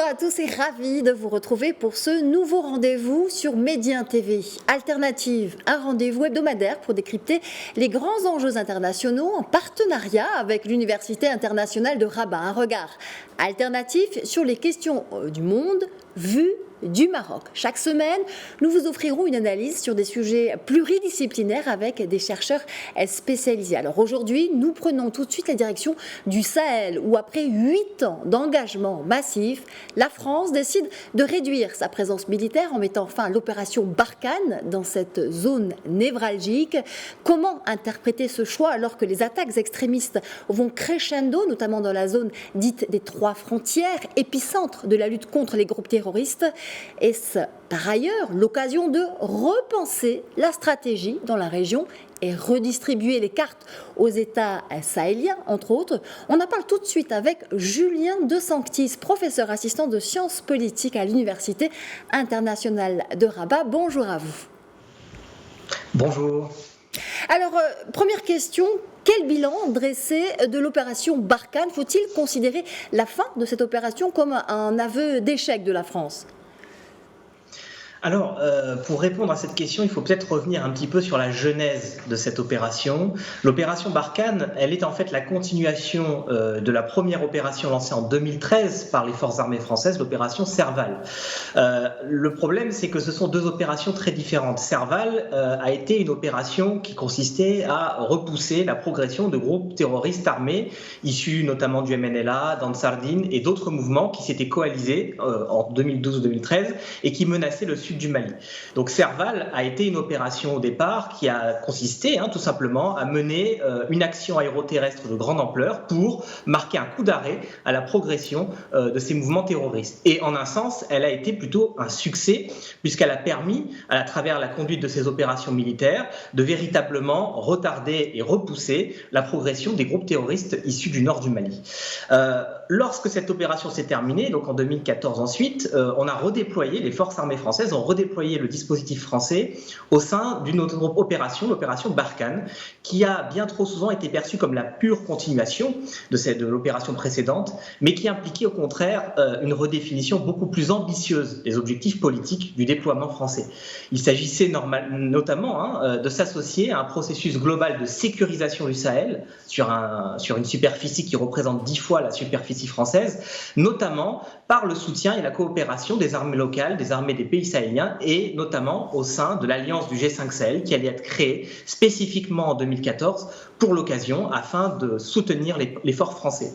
Bonjour à tous et ravi de vous retrouver pour ce nouveau rendez-vous sur Médien TV. Alternative, un rendez-vous hebdomadaire pour décrypter les grands enjeux internationaux en partenariat avec l'Université internationale de Rabat. Un regard alternatif sur les questions du monde vues du Maroc. Chaque semaine, nous vous offrirons une analyse sur des sujets pluridisciplinaires avec des chercheurs spécialisés. Alors aujourd'hui, nous prenons tout de suite la direction du Sahel où après 8 ans d'engagement massif, la France décide de réduire sa présence militaire en mettant fin à l'opération Barkhane dans cette zone névralgique. Comment interpréter ce choix alors que les attaques extrémistes vont crescendo, notamment dans la zone dite des trois frontières, épicentre de la lutte contre les groupes terroristes? Est-ce par ailleurs l'occasion de repenser la stratégie dans la région et redistribuer les cartes aux États sahéliens, entre autres? On en parle tout de suite avec Julien De Sanctis, professeur assistant de sciences politiques à l'Université internationale de Rabat. Bonjour à vous. Bonjour. Alors, première question, quel bilan dresser de l'opération Barkhane? Faut-il considérer la fin de cette opération comme un aveu d'échec de la France? Alors, pour répondre à cette question, il faut peut-être revenir un petit peu sur la genèse de cette opération. L'opération Barkhane, elle est en fait la continuation de la première opération lancée en 2013 par les forces armées françaises, l'opération Serval. Le problème, c'est que ce sont deux opérations très différentes. Serval a été une opération qui consistait à repousser la progression de groupes terroristes armés, issus notamment du MNLA, d'Ansar Dine et d'autres mouvements qui s'étaient coalisés en 2012 ou 2013 et qui menaçaient le sud du Mali. Donc Serval a été une opération au départ qui a consisté tout simplement à mener une action aéroterrestre de grande ampleur pour marquer un coup d'arrêt à la progression de ces mouvements terroristes. Et en un sens, elle a été plutôt un succès puisqu'elle a permis, à travers la conduite de ces opérations militaires, de véritablement retarder et repousser la progression des groupes terroristes issus du nord du Mali. Lorsque cette opération s'est terminée, donc en 2014 ensuite, on a redéployé, les forces armées françaises ont redéployé le dispositif français au sein d'une autre opération, l'opération Barkhane, qui a bien trop souvent été perçue comme la pure continuation de l'opération précédente, mais qui impliquait au contraire une redéfinition beaucoup plus ambitieuse des objectifs politiques du déploiement français. Il s'agissait notamment de s'associer à un processus global de sécurisation du Sahel sur une superficie qui représente 10 fois la superficie française, notamment par le soutien et la coopération des armées locales, des armées des pays sahéliens et notamment au sein de l'alliance du G5 Sahel qui allait être créée spécifiquement en 2014 pour l'occasion afin de soutenir l'effort français.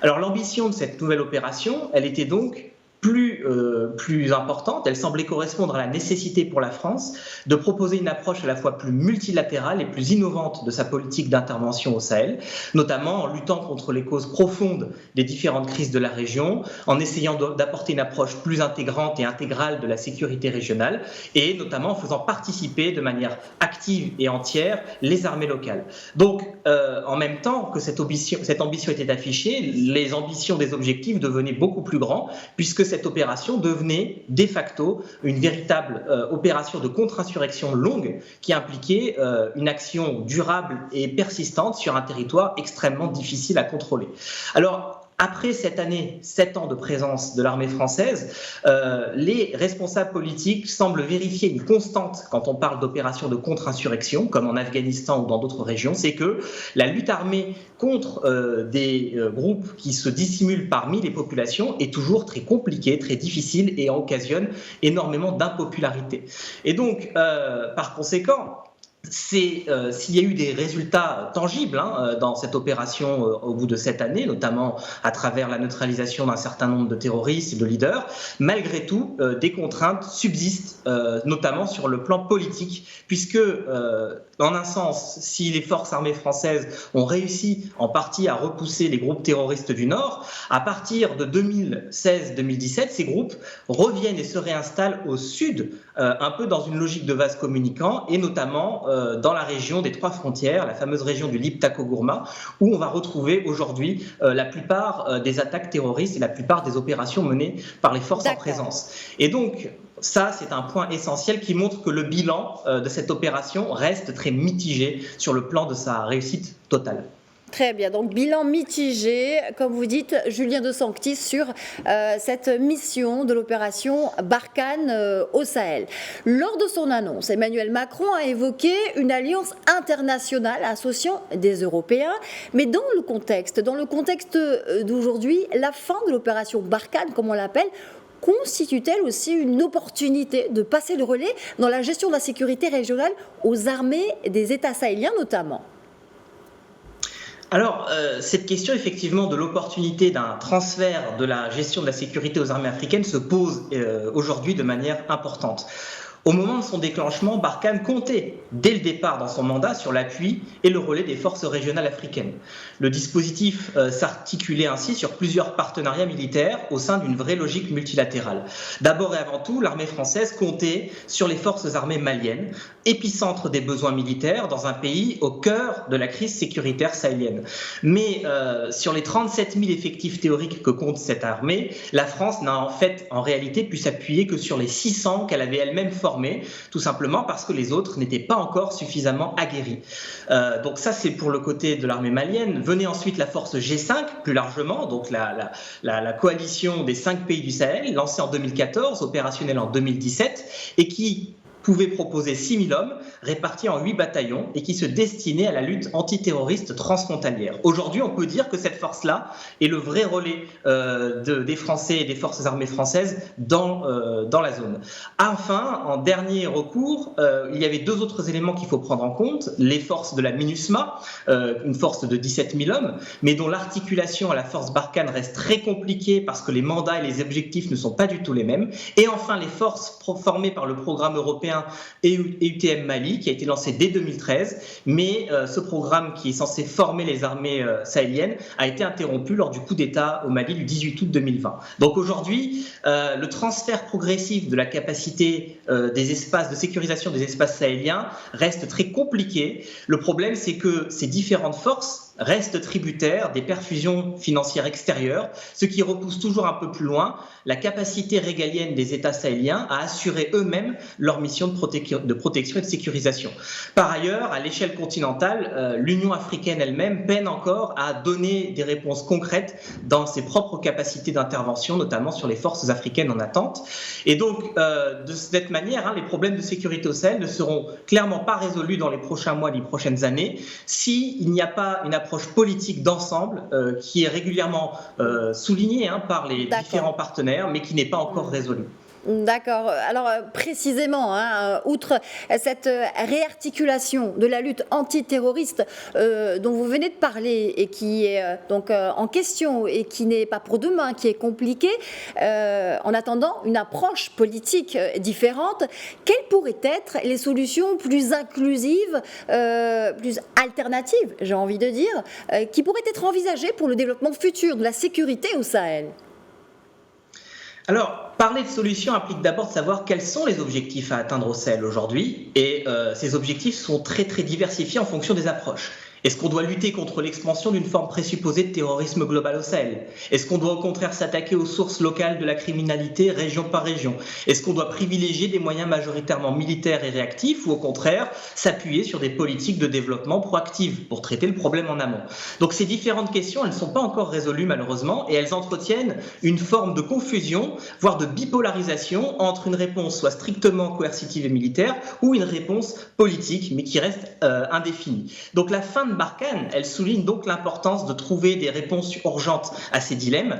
Alors l'ambition de cette nouvelle opération, elle était donc plus importante. Elle semblait correspondre à la nécessité pour la France de proposer une approche à la fois plus multilatérale et plus innovante de sa politique d'intervention au Sahel, notamment en luttant contre les causes profondes des différentes crises de la région, en essayant d'apporter une approche plus intégrante et intégrale de la sécurité régionale et notamment en faisant participer de manière active et entière les armées locales. Donc, en même temps que cette ambition était affichée, les ambitions des objectifs devenaient beaucoup plus grands puisque cette opération devenait de facto une véritable opération de contre-insurrection longue qui impliquait une action durable et persistante sur un territoire extrêmement difficile à contrôler. Alors, après cette année, 7 ans de présence de l'armée française, les responsables politiques semblent vérifier une constante quand on parle d'opérations de contre-insurrection, comme en Afghanistan ou dans d'autres régions, c'est que la lutte armée contre des groupes qui se dissimulent parmi les populations est toujours très compliquée, très difficile et occasionne énormément d'impopularité. Et donc, par conséquent, s'il y a eu des résultats tangibles dans cette opération au bout de cette année, notamment à travers la neutralisation d'un certain nombre de terroristes et de leaders, malgré tout, des contraintes subsistent, notamment sur le plan politique, puisque, en un sens, si les forces armées françaises ont réussi en partie à repousser les groupes terroristes du Nord, à partir de 2016-2017, ces groupes reviennent et se réinstallent au sud, un peu dans une logique de vase communicant, et notamment dans la région des trois frontières, la fameuse région du Liptako-Gourma, où on va retrouver aujourd'hui la plupart des attaques terroristes et la plupart des opérations menées par les forces en présence. Et donc, ça, c'est un point essentiel qui montre que le bilan de cette opération reste très mitigé sur le plan de sa réussite totale. Très bien, donc bilan mitigé, comme vous dites, Julien De Sanctis, sur cette mission de l'opération Barkhane au Sahel. Lors de son annonce, Emmanuel Macron a évoqué une alliance internationale associant des Européens, mais dans le contexte d'aujourd'hui, la fin de l'opération Barkhane, comme on l'appelle, constitue-t-elle aussi une opportunité de passer le relais dans la gestion de la sécurité régionale aux armées des États sahéliens notamment ? Alors, cette question effectivement de l'opportunité d'un transfert de la gestion de la sécurité aux armées africaines se pose aujourd'hui de manière importante. Au moment de son déclenchement, Barkhane comptait, dès le départ dans son mandat, sur l'appui et le relais des forces régionales africaines. Le dispositif s'articulait ainsi sur plusieurs partenariats militaires au sein d'une vraie logique multilatérale. D'abord et avant tout, l'armée française comptait sur les forces armées maliennes, épicentre des besoins militaires dans un pays au cœur de la crise sécuritaire sahélienne. Mais sur les 37 000 effectifs théoriques que compte cette armée, la France n'a en réalité pu s'appuyer que sur les 600 qu'elle avait elle-même formés, tout simplement parce que les autres n'étaient pas encore suffisamment aguerris. Donc ça, c'est pour le côté de l'armée malienne. Venait ensuite la force G5, plus largement, donc la coalition des 5 pays du Sahel, lancée en 2014, opérationnelle en 2017, et qui pouvait proposer 6 000 hommes répartis en 8 bataillons et qui se destinaient à la lutte antiterroriste transfrontalière. Aujourd'hui, on peut dire que cette force-là est le vrai relais des Français et des forces armées françaises dans la zone. Enfin, en dernier recours, il y avait 2 autres éléments qu'il faut prendre en compte. Les forces de la MINUSMA, une force de 17 000 hommes, mais dont l'articulation à la force Barkhane reste très compliquée parce que les mandats et les objectifs ne sont pas du tout les mêmes. Et enfin, les forces formées par le programme européen EUTM Mali, qui a été lancé dès 2013, mais ce programme qui est censé former les armées sahéliennes a été interrompu lors du coup d'État au Mali du 18 août 2020. Donc aujourd'hui, le transfert progressif de la capacité des espaces de sécurisation des espaces sahéliens reste très compliqué. Le problème, c'est que ces différentes forces restent tributaires des perfusions financières extérieures, ce qui repousse toujours un peu plus loin la capacité régalienne des États sahéliens à assurer eux-mêmes leur mission de protection et de sécurisation. Par ailleurs, à l'échelle continentale, l'Union africaine elle-même peine encore à donner des réponses concrètes dans ses propres capacités d'intervention, notamment sur les forces africaines en attente. Et donc, de cette manière, les problèmes de sécurité au Sahel ne seront clairement pas résolus dans les prochains mois, les prochaines années, s'il n'y a pas une approche politique d'ensemble qui est régulièrement soulignée par les différents partenaires, mais qui n'est pas encore résolue. D'accord. Alors précisément, outre cette réarticulation de la lutte antiterroriste dont vous venez de parler et qui est donc en question et qui n'est pas pour demain, qui est compliquée, en attendant une approche politique différente, quelles pourraient être les solutions plus inclusives, plus alternatives, j'ai envie de dire, qui pourraient être envisagées pour le développement futur de la sécurité au Sahel ? Alors, parler de solutions implique d'abord de savoir quels sont les objectifs à atteindre au Sahel aujourd'hui. Et ces objectifs sont très très diversifiés en fonction des approches. Est-ce qu'on doit lutter contre l'expansion d'une forme présupposée de terrorisme global au Sahel ? Est-ce qu'on doit au contraire s'attaquer aux sources locales de la criminalité région par région ? Est-ce qu'on doit privilégier des moyens majoritairement militaires et réactifs ou au contraire s'appuyer sur des politiques de développement proactives pour traiter le problème en amont ? Donc ces différentes questions, elles ne sont pas encore résolues malheureusement et elles entretiennent une forme de confusion, voire de bipolarisation entre une réponse soit strictement coercitive et militaire ou une réponse politique mais qui reste indéfinie. Donc la fin de Barkhane, elle souligne donc l'importance de trouver des réponses urgentes à ces dilemmes.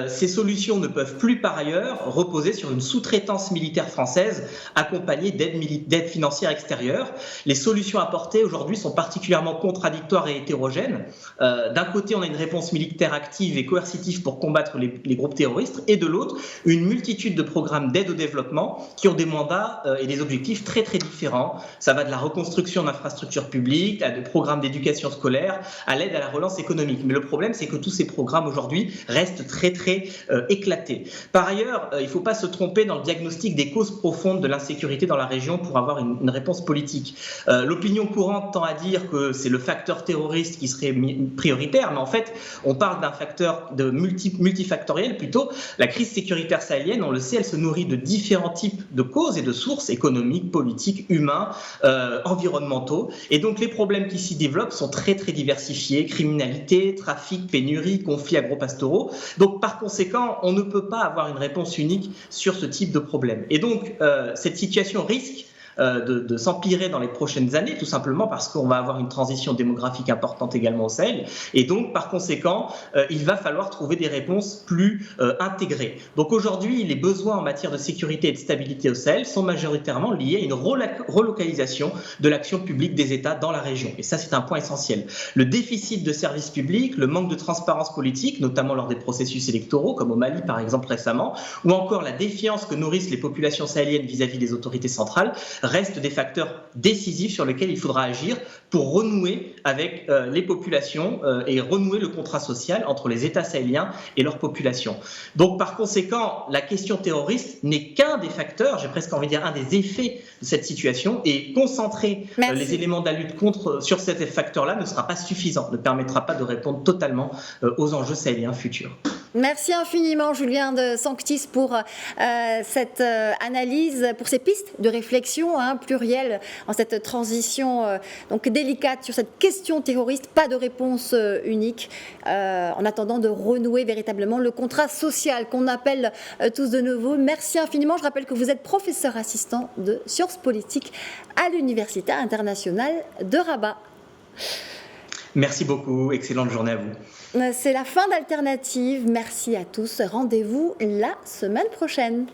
Ces solutions ne peuvent plus par ailleurs reposer sur une sous-traitance militaire française accompagnée d'aide financière extérieure. Les solutions apportées aujourd'hui sont particulièrement contradictoires et hétérogènes. D'un côté, on a une réponse militaire active et coercitive pour combattre les groupes terroristes et de l'autre, une multitude de programmes d'aide au développement qui ont des mandats et des objectifs très très différents. Ça va de la reconstruction d'infrastructures publiques à des programmes d'éducation scolaire, à l'aide à la relance économique. Mais le problème, c'est que tous ces programmes aujourd'hui restent très très éclatés. Par ailleurs, il ne faut pas se tromper dans le diagnostic des causes profondes de l'insécurité dans la région pour avoir une réponse politique. L'opinion courante tend à dire que c'est le facteur terroriste qui serait prioritaire, mais en fait, on parle d'un facteur multifactoriel plutôt. La crise sécuritaire sahélienne, on le sait, elle se nourrit de différents types de causes et de sources économiques, politiques, humains, environnementaux. Et donc les problèmes qui s'y développent chocs sont très très diversifiés, criminalité, trafic, pénurie, conflits agro-pastoraux. Donc par conséquent, on ne peut pas avoir une réponse unique sur ce type de problème. Et donc cette situation risque de s'empirer dans les prochaines années, tout simplement parce qu'on va avoir une transition démographique importante également au Sahel. Et donc, par conséquent, il va falloir trouver des réponses plus intégrées. Donc aujourd'hui, les besoins en matière de sécurité et de stabilité au Sahel sont majoritairement liés à une relocalisation de l'action publique des États dans la région. Et ça, c'est un point essentiel. Le déficit de services publics, le manque de transparence politique, notamment lors des processus électoraux, comme au Mali par exemple récemment, ou encore la défiance que nourrissent les populations sahéliennes vis-à-vis des autorités centrales, restent des facteurs décisifs sur lesquels il faudra agir pour renouer avec les populations et renouer le contrat social entre les États sahéliens et leurs populations. Donc par conséquent, la question terroriste n'est qu'un des facteurs, j'ai presque envie de dire un des effets de cette situation, et concentrer les éléments de la lutte sur ces facteurs-là ne sera pas suffisant, ne permettra pas de répondre totalement aux enjeux sahéliens futurs. Merci infiniment Julien de Sanctis pour cette analyse, pour ces pistes de réflexion plurielles en cette transition donc délicate sur cette question terroriste. Pas de réponse unique en attendant de renouer véritablement le contrat social qu'on appelle tous de nouveau. Merci infiniment. Je rappelle que vous êtes professeur assistant de sciences politiques à l'Université internationale de Rabat. Merci beaucoup, excellente journée à vous. C'est la fin d'Alternative. Merci à tous. Rendez-vous la semaine prochaine.